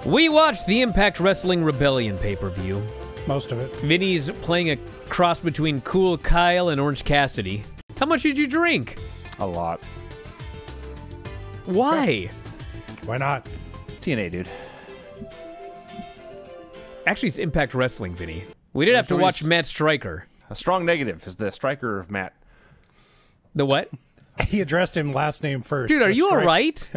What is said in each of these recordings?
We watched the Impact Wrestling Rebellion pay-per-view. Most of it. Vinny's playing a cross between Cool Kyle and Orange Cassidy. How much did you drink? A lot. Why? Why not? TNA, dude. Actually, it's Impact Wrestling, Vinny. We did have to watch Matt Stryker. A strong negative is the striker of Matt. The what? He addressed him last name first. Dude, are you all right?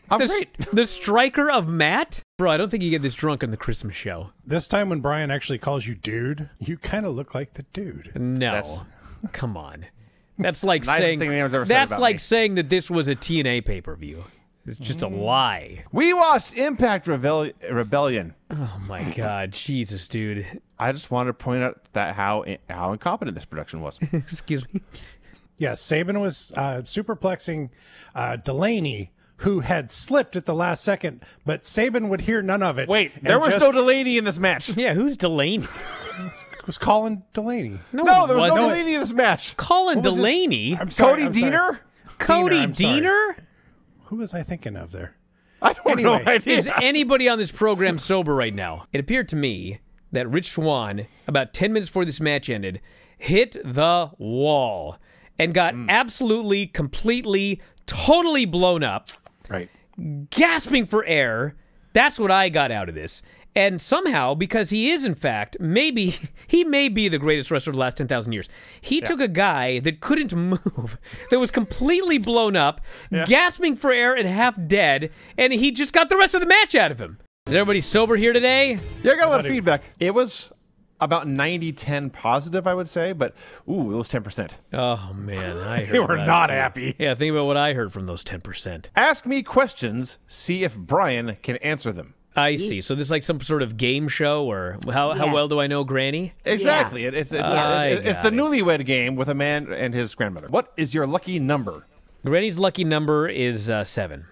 I'm great. The striker of Matt? Bro, I don't think you get this drunk on the Christmas show. This time when Bryan actually calls you dude, you kind of look like the dude. No. Come on. That's like Nicest saying thing anyone's ever said that's about like me. saying that this was a TNA pay-per-view. It's just a lie. We watched Impact Rebellion. Oh my god, Jesus, dude. I just wanted to point out that how incompetent this production was. Excuse me. Yeah, Sabin was superplexing Delaney, who had slipped at the last second, but Sabin would hear none of it. Wait, there was no Delaney in this match. Yeah, who's Delaney? It was Colin Delaney. No, there was no Delaney in this match. Colin Delaney? I'm sorry, Cody Deaner? Cody I'm sorry. Deaner? Who was I thinking of there? I don't know. Is anybody on this program sober right now? It appeared to me that Rich Swann, about 10 minutes before this match ended, hit the wall and got absolutely, completely, totally blown up. Right. Gasping for air. That's what I got out of this. And somehow, because he is, in fact, he may be the greatest wrestler of the last 10,000 years. He took a guy that couldn't move, that was completely blown up, gasping for air and half dead, and he just got the rest of the match out of him. Is everybody sober here today? Yeah, I got a lot of feedback. It was about 90-10 positive, I would say, but ooh, it was 10%. Oh, man. I heard They were that not too. happy. Yeah, think about what I heard from those 10%. Ask me questions, see if Bryan can answer them. I see. So this is like some sort of game show, or how well do I know Granny? Exactly. It's the Newlywed Game with a man and his grandmother. What is your lucky number? Granny's lucky number is 7.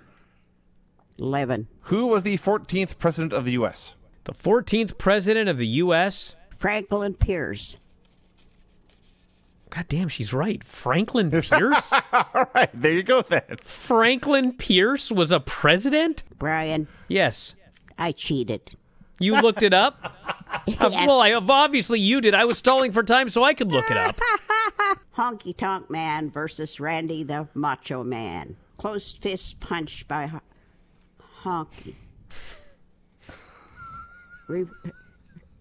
11. Who was the 14th president of the U.S.? The 14th president of the U.S.? Franklin Pierce. God damn, she's right. Franklin Pierce? All right, there you go then. Franklin Pierce was a president? Bryan, Yes. I cheated. You looked it up? Yes. Well, obviously you did. I was stalling for time so I could look it up. Honky Tonk Man versus Randy the Macho Man. Closed fist punch by Honky.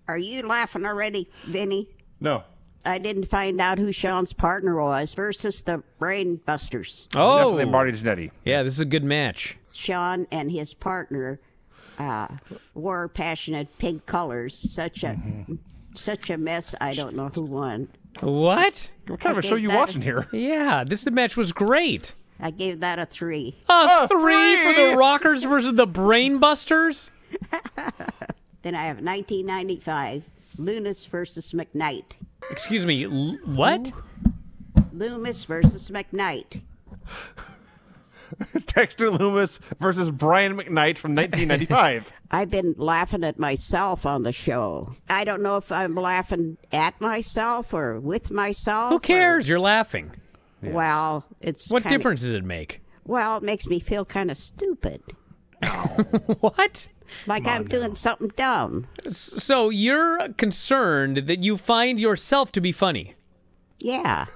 Are you laughing already, Vinny? No. I didn't find out who Sean's partner was versus the Brain Busters. Oh. Definitely Marty Jannetty. Yeah, this is a good match. Sean and his partner wore passionate pink colors. Such a mess. I don't know who won. What? What kind of a show you watching here? Yeah, this match was great. I gave that a 3. A 3 for the Rockers versus the Brainbusters? Then I have 1995, Loomis versus McKnight. Excuse me, what? Loomis versus McKnight. Dexter Lumis versus Bryan McKnight from 1995. I've been laughing at myself on the show. I don't know if I'm laughing at myself or with myself. Who cares? You're laughing. Yes. Well, it's what difference does it make? Well, it makes me feel kind of stupid. What? Like I'm doing something dumb. So you're concerned that you find yourself to be funny? Yeah.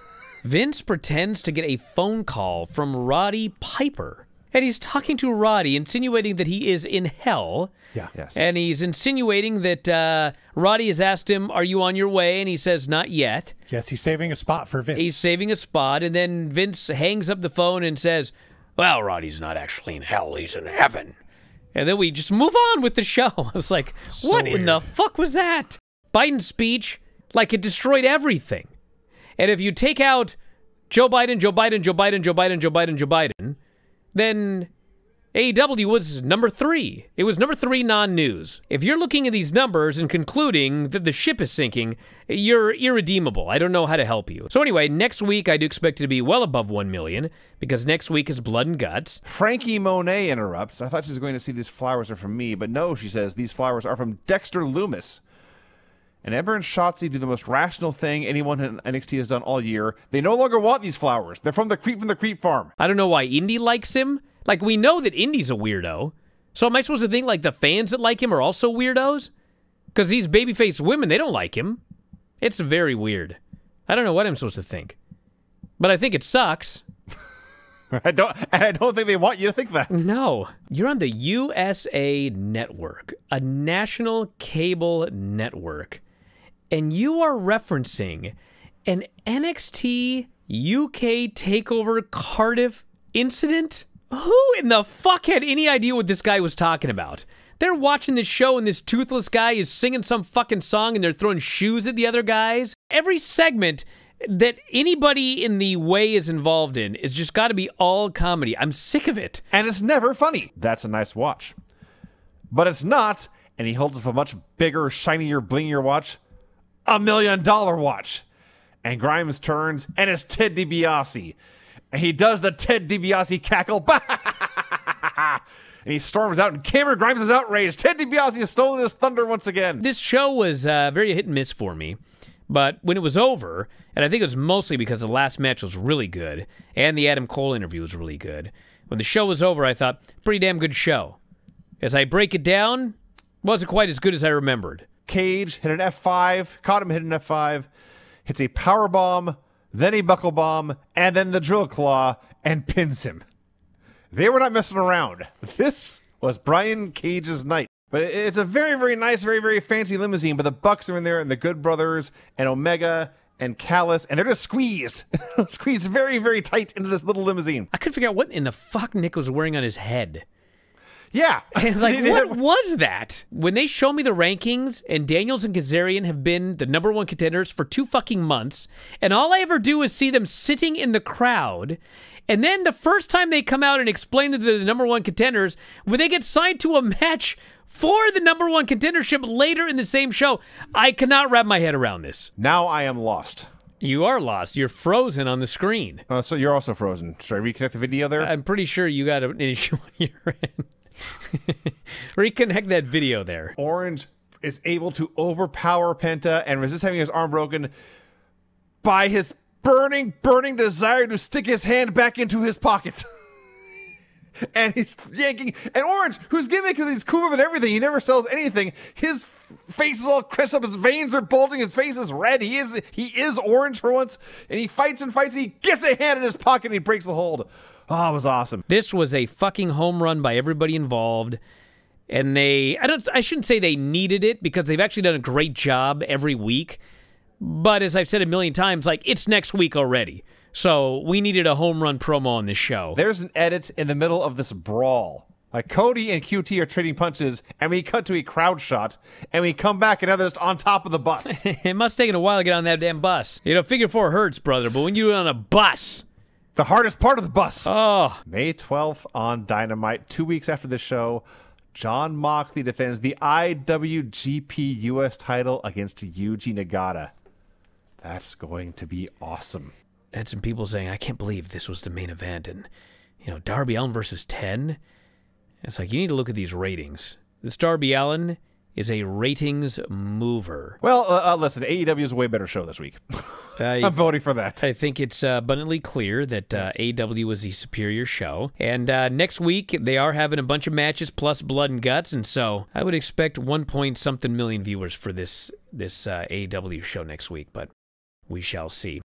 Vince pretends to get a phone call from Roddy Piper. And he's talking to Roddy, insinuating that he is in hell. Yeah. Yes. And he's insinuating that Roddy has asked him, are you on your way? And he says, not yet. Yes, he's saving a spot for Vince. He's saving a spot. And then Vince hangs up the phone and says, well, Roddy's not actually in hell. He's in heaven. And then we just move on with the show. I was like, what in the fuck was that? Biden's speech, like it destroyed everything. And if you take out Joe Biden, Joe Biden, Joe Biden, Joe Biden, Joe Biden, Joe Biden, then AEW was number 3. It was number 3 non-news. If you're looking at these numbers and concluding that the ship is sinking, you're irredeemable. I don't know how to help you. So anyway, next week I do expect it to be well above 1 million because next week is Blood and Guts. Frankie Monet interrupts. I thought she was going to see these flowers are from me, but no, she says these flowers are from Dexter Lumis. And Ember and Shotzi do the most rational thing anyone in NXT has done all year. They no longer want these flowers. They're from the creep farm. I don't know why Indy likes him. Like, we know that Indy's a weirdo. So am I supposed to think like the fans that like him are also weirdos? Because these babyface women, they don't like him. It's very weird. I don't know what I'm supposed to think. But I think it sucks. I don't think they want you to think that. No. You're on the USA Network, a national cable network, and you are referencing an NXT UK TakeOver Cardiff incident? Who in the fuck had any idea what this guy was talking about? They're watching this show and this toothless guy is singing some fucking song and they're throwing shoes at the other guys. Every segment that anybody in the way is involved in is just got to be all comedy. I'm sick of it. And it's never funny. That's a nice watch. But it's not, and he holds up a much bigger, shinier, blingier watch. $1 million watch. And Grimes turns, and it's Ted DiBiase. And he does the Ted DiBiase cackle. And he storms out, and Cameron Grimes is outraged. Ted DiBiase has stolen his thunder once again. This show was very hit and miss for me. But when it was over, and I think it was mostly because the last match was really good, and the Adam Cole interview was really good, when the show was over, I thought, pretty damn good show. As I break it down, wasn't quite as good as I remembered. Cage hit an F5, caught him hit an F5, hits a power bomb, then a buckle bomb, and then the drill claw, and pins him. They were not messing around. This was Brian Cage's night. But it's a very, very nice, very, very fancy limousine. But the Bucks are in there, and the Good Brothers, and Omega, and Callis, and they're just squeezed. Squeezed very, very tight into this little limousine. I couldn't figure out what in the fuck Nick was wearing on his head. Yeah. And it's like, what was that? When they show me the rankings, and Daniels and Kazarian have been the #1 contenders for 2 fucking months, and all I ever do is see them sitting in the crowd, and then the first time they come out and explain to the #1 contenders, when they get signed to a match for the #1 contendership later in the same show, I cannot wrap my head around this. Now I am lost. You are lost. You're frozen on the screen. So you're also frozen. Should I reconnect the video there? I'm pretty sure you got an issue on your end. Reconnect that video there. Orange is able to overpower Penta and resist having his arm broken by his burning desire to stick his hand back into his pocket. And he's yanking. And Orange, whose gimmick is he's cooler than everything, he never sells anything. His face is all crushed up. His veins are bulging. His face is red. He is orange for once. And he fights and fights. And he gets the hand in his pocket and he breaks the hold. Oh, it was awesome. This was a fucking home run by everybody involved. And I shouldn't say they needed it because they've actually done a great job every week. But as I've said a million times, like, it's next week already. So we needed a home run promo on this show. There's an edit in the middle of this brawl. Like, Cody and QT are trading punches, and we cut to a crowd shot, and we come back and now they're just on top of the bus. It must have taken a while to get on that damn bus. You know, figure 4 hurts, brother, but when you're on a bus... The hardest part of the bus. Oh. May 12th on Dynamite, 2 weeks after the show, Jon Moxley defends the IWGP US title against Yuji Nagata. That's going to be awesome. Had some people saying, I can't believe this was the main event, and, you know, Darby Allin versus 10? It's like, you need to look at these ratings. This Darby Allin is a ratings mover. Well, listen, AEW is a way better show this week. I'm voting for that. I think it's abundantly clear that AEW is the superior show. And next week, they are having a bunch of matches plus blood and guts, and so I would expect 1 point something million viewers for this AEW show next week, but we shall see.